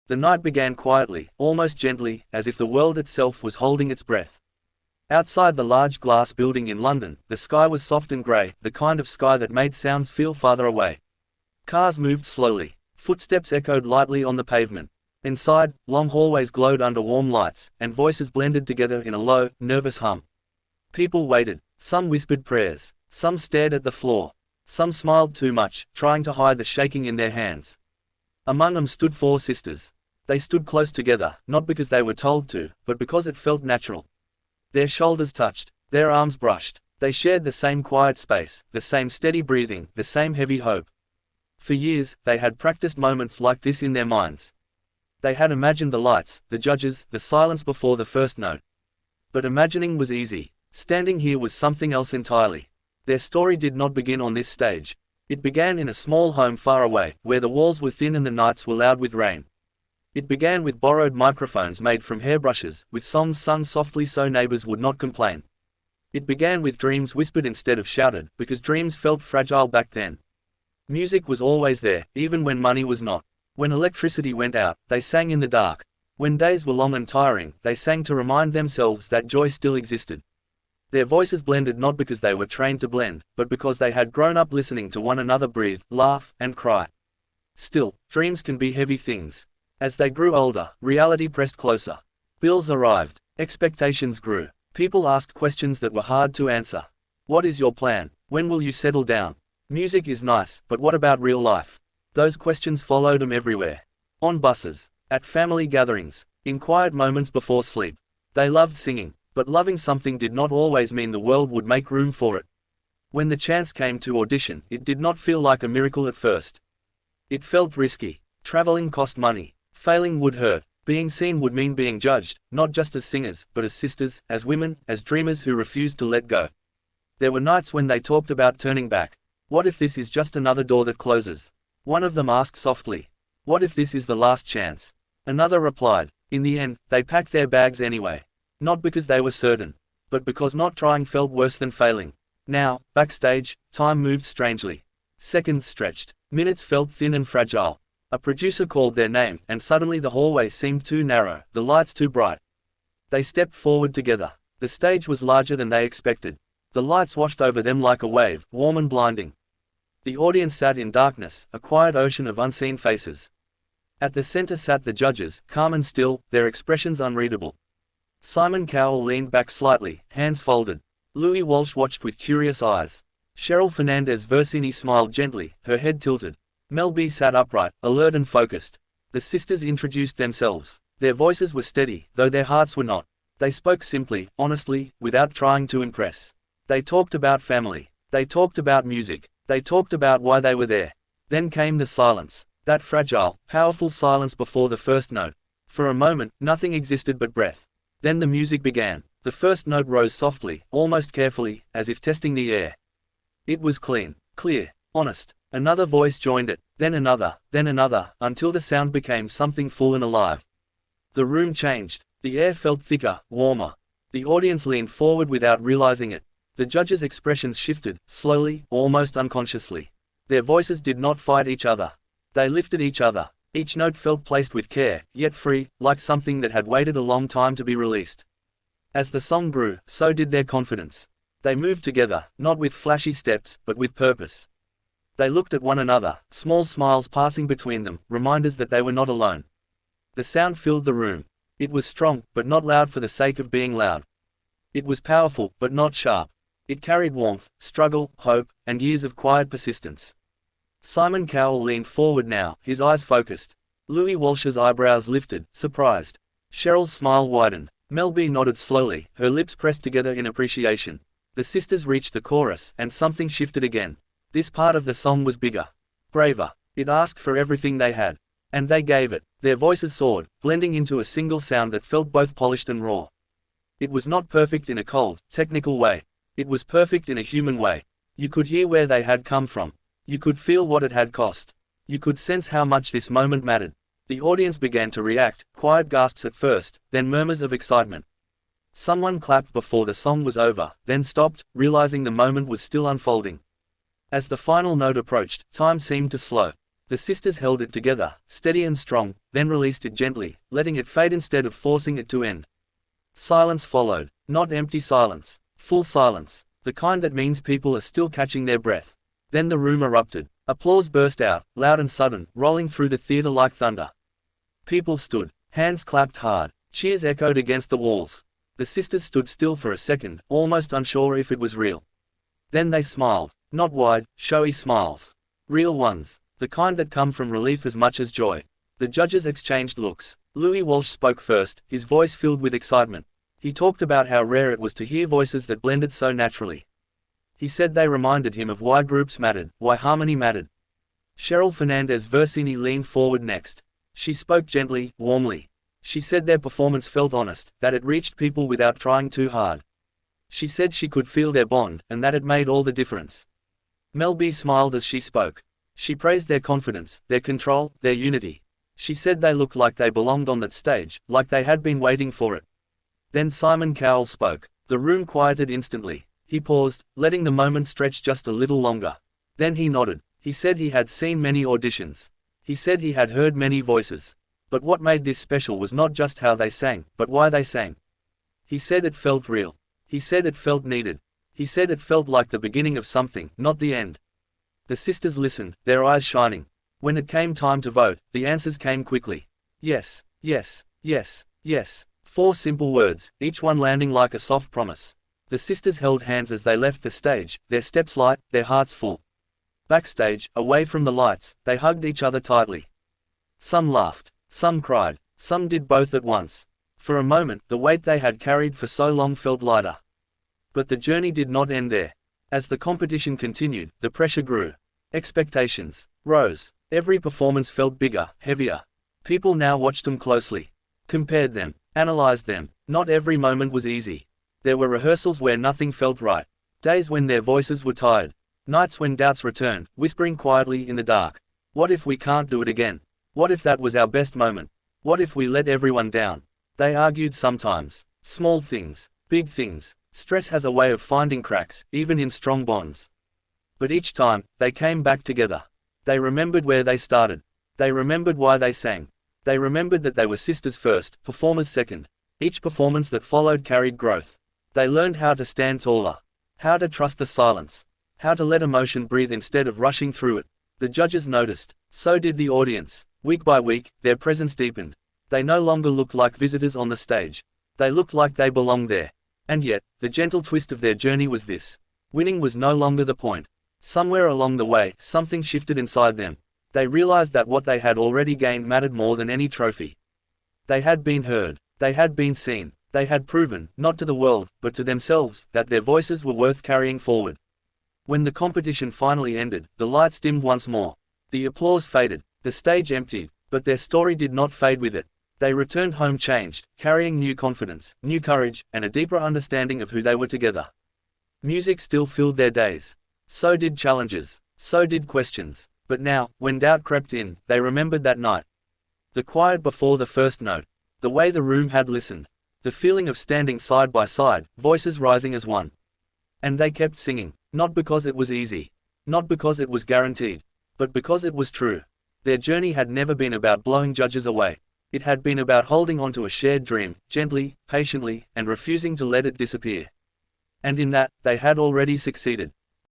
The night began quietly, almost gently, as if the world itself was holding its breath. Outside the large glass building in London, the sky was soft and grey, the kind of sky that made sounds feel farther away. Cars moved slowly. Footsteps echoed lightly on the pavement. Inside, long hallways glowed under warm lights, and voices blended together in a low, nervous hum. People waited. Some whispered prayers. Some stared at the floor. Some smiled too much, trying to hide the shaking in their hands. Among them stood four sisters. They stood close together, not because they were told to, but because it felt natural. Their shoulders touched. Their arms brushed. They shared the same quiet space, the same steady breathing, the same heavy hope. For years, they had practiced moments like this in their minds. They had imagined the lights, the judges, the silence before the first note. But imagining was easy. Standing here was something else entirely. Their story did not begin on this stage. It began in a small home far away, where the walls were thin and the nights were loud with rain. It began with borrowed microphones made from hairbrushes, with songs sung softly so neighbors would not complain. It began with dreams whispered instead of shouted, because dreams felt fragile back then. Music was always there, even when money was not. When electricity went out, they sang in the dark. When days were long and tiring, they sang to remind themselves that joy still existed. Their voices blended not because they were trained to blend, but because they had grown up listening to one another breathe, laugh, and cry. Still, dreams can be heavy things. As they grew older, reality pressed closer. Bills arrived. Expectations grew. People asked questions that were hard to answer. What is your plan? When will you settle down? Music is nice, but what about real life? Those questions followed them everywhere. On buses, at family gatherings, in quiet moments before sleep. They loved singing, but loving something did not always mean the world would make room for it. When the chance came to audition, it did not feel like a miracle at first. It felt risky. Traveling cost money. Failing would hurt. Being seen would mean being judged, not just as singers, but as sisters, as women, as dreamers who refused to let go. There were nights when they talked about turning back. What if this is just another door that closes? One of them asked softly. What if this is the last chance? Another replied. In the end, they packed their bags anyway. Not because they were certain, but because not trying felt worse than failing. Now, backstage, time moved strangely. Seconds stretched. Minutes felt thin and fragile. A producer called their name, and suddenly the hallway seemed too narrow, the lights too bright. They stepped forward together. The stage was larger than they expected. The lights washed over them like a wave, warm and blinding. The audience sat in darkness, a quiet ocean of unseen faces. At the center sat the judges, calm and still, their expressions unreadable. Simon Cowell leaned back slightly, hands folded. Louis Walsh watched with curious eyes. Cheryl Fernandez Versini smiled gently, her head tilted. Mel B sat upright, alert and focused. The sisters introduced themselves. Their voices were steady, though their hearts were not. They spoke simply, honestly, without trying to impress. They talked about family. They talked about music. They talked about why they were there. Then came the silence. That fragile, powerful silence before the first note. For a moment, nothing existed but breath. Then the music began. The first note rose softly, almost carefully, as if testing the air. It was clean, clear, honest. Another voice joined it, then another, until the sound became something full and alive. The room changed. The air felt thicker, warmer. The audience leaned forward without realizing it. The judges' expressions shifted, slowly, almost unconsciously. Their voices did not fight each other. They lifted each other. Each note felt placed with care, yet free, like something that had waited a long time to be released. As the song grew, so did their confidence. They moved together, not with flashy steps, but with purpose. They looked at one another, small smiles passing between them, reminders that they were not alone. The sound filled the room. It was strong, but not loud for the sake of being loud. It was powerful, but not sharp. It carried warmth, struggle, hope, and years of quiet persistence. Simon Cowell leaned forward now, his eyes focused. Louis Walsh's eyebrows lifted, surprised. Cheryl's smile widened. Mel B nodded slowly, her lips pressed together in appreciation. The sisters reached the chorus, and something shifted again. This part of the song was bigger. Braver. It asked for everything they had. And they gave it. Their voices soared, blending into a single sound that felt both polished and raw. It was not perfect in a cold, technical way. It was perfect in a human way. You could hear where they had come from. You could feel what it had cost. You could sense how much this moment mattered. The audience began to react, quiet gasps at first, then murmurs of excitement. Someone clapped before the song was over, then stopped, realizing the moment was still unfolding. As the final note approached, time seemed to slow. The sisters held it together, steady and strong, then released it gently, letting it fade instead of forcing it to end. Silence followed. Not empty silence. Full silence. The kind that means people are still catching their breath. Then the room erupted. Applause burst out, loud and sudden, rolling through the theater like thunder. People stood. Hands clapped hard. Cheers echoed against the walls. The sisters stood still for a second, almost unsure if it was real. Then they smiled. Not wide, showy smiles. Real ones. The kind that come from relief as much as joy. The judges exchanged looks. Louis Walsh spoke first, his voice filled with excitement. He talked about how rare it was to hear voices that blended so naturally. He said they reminded him of why groups mattered, why harmony mattered. Cheryl Fernandez Versini leaned forward next. She spoke gently, warmly. She said their performance felt honest, that it reached people without trying too hard. She said she could feel their bond, and that it made all the difference. Mel B smiled as she spoke. She praised their confidence, their control, their unity. She said they looked like they belonged on that stage, like they had been waiting for it. Then Simon Cowell spoke. The room quieted instantly. He paused, letting the moment stretch just a little longer. Then he nodded. He said he had seen many auditions. He said he had heard many voices. But what made this special was not just how they sang, but why they sang. He said it felt real. He said it felt needed. He said it felt like the beginning of something, not the end. The sisters listened, their eyes shining. When it came time to vote, the answers came quickly. Yes, yes, yes, yes. 4 simple words, each one landing like a soft promise. The sisters held hands as they left the stage, their steps light, their hearts full. Backstage, away from the lights, they hugged each other tightly. Some laughed, some cried, some did both at once. For a moment, the weight they had carried for so long felt lighter. But the journey did not end there. As the competition continued, the pressure grew. Expectations rose. Every performance felt bigger, heavier. People now watched them closely. Compared them. Analyzed them. Not every moment was easy. There were rehearsals where nothing felt right. Days when their voices were tired. Nights when doubts returned, whispering quietly in the dark. What if we can't do it again? What if that was our best moment? What if we let everyone down? They argued sometimes. Small things. Big things. Stress has a way of finding cracks, even in strong bonds. But each time, they came back together. They remembered where they started. They remembered why they sang. They remembered that they were sisters first, performers second. Each performance that followed carried growth. They learned how to stand taller. How to trust the silence. How to let emotion breathe instead of rushing through it. The judges noticed. So did the audience. Week by week, their presence deepened. They no longer looked like visitors on the stage. They looked like they belonged there. And yet, the gentle twist of their journey was this. Winning was no longer the point. Somewhere along the way, something shifted inside them. They realized that what they had already gained mattered more than any trophy. They had been heard. They had been seen. They had proven, not to the world, but to themselves, that their voices were worth carrying forward. When the competition finally ended, the lights dimmed once more. The applause faded. The stage emptied. But their story did not fade with it. They returned home changed, carrying new confidence, new courage, and a deeper understanding of who they were together. Music still filled their days. So did challenges. So did questions. But now, when doubt crept in, they remembered that night. The quiet before the first note. The way the room had listened. The feeling of standing side by side, voices rising as one. And they kept singing, not because it was easy. Not because it was guaranteed. But because it was true. Their journey had never been about blowing judges away. It had been about holding on to a shared dream, gently, patiently, and refusing to let it disappear. And in that, they had already succeeded.